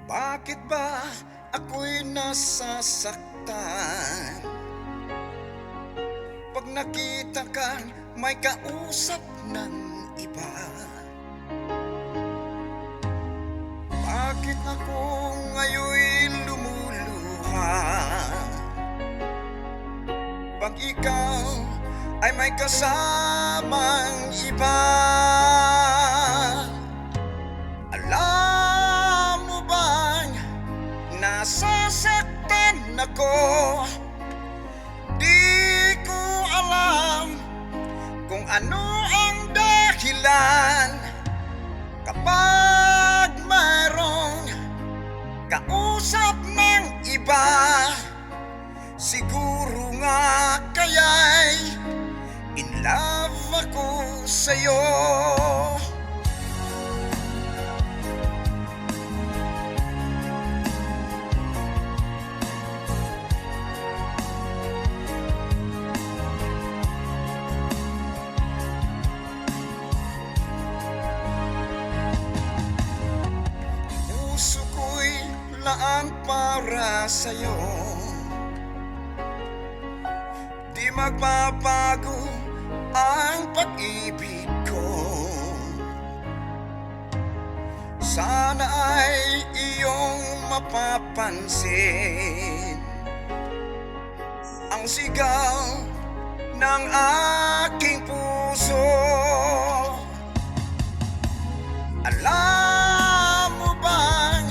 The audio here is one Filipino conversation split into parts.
Bakit ba ako'y nasasaktan pag nakita kang may kausap ng iba? Bakit ako ngayon'y lumuluha pag ikaw ay may kasamang iba? Alam mo bang nasasaktan ako? Di ko alam kung ano ang dahilan kapag mayroong kausap ng iba. Siguro nga kaya'y in love ako sa'yo. Puso ko'y laan para sa'yo, di magbabago ang pag-ibig ko. Sana ay iyong mapapansin ang sigaw ng aking puso. Alam mo bang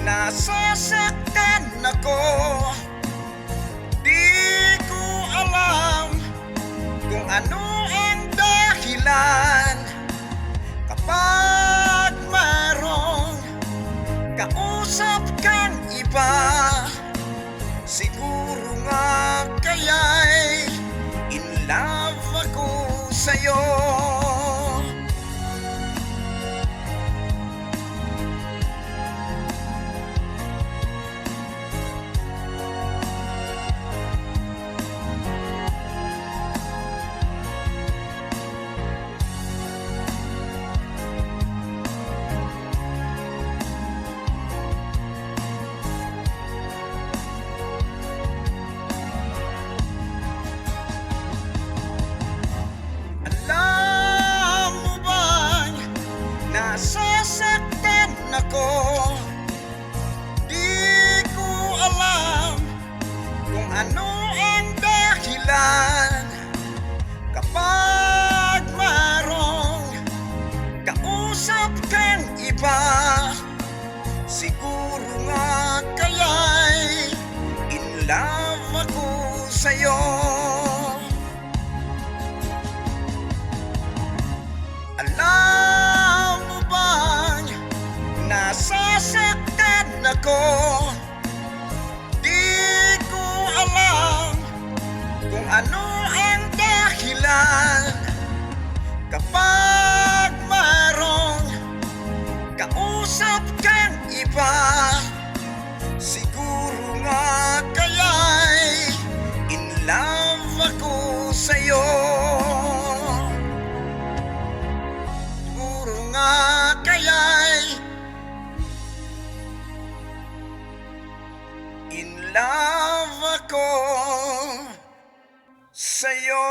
nasasaktan ako? Di ko alam kung ano ang dahilan kapag mayroong kausap kang iba. Siguro nga kaya'y in love ako sa'yo. Alam mo bang nasasaktan ako? Di ko alam kung ano ang dahilan kapag mayroong kausap kang iba. Siguro nga kaya'y in love ako sa'yo. Alam mo bang nasasaktan ako? Di ko alam kung ano ang dahilan kapag mayroong kausap kang iba. Siguro nga kaya'y in love ako sa'yo. Siguro nga kaya'y in love ako sa'yo.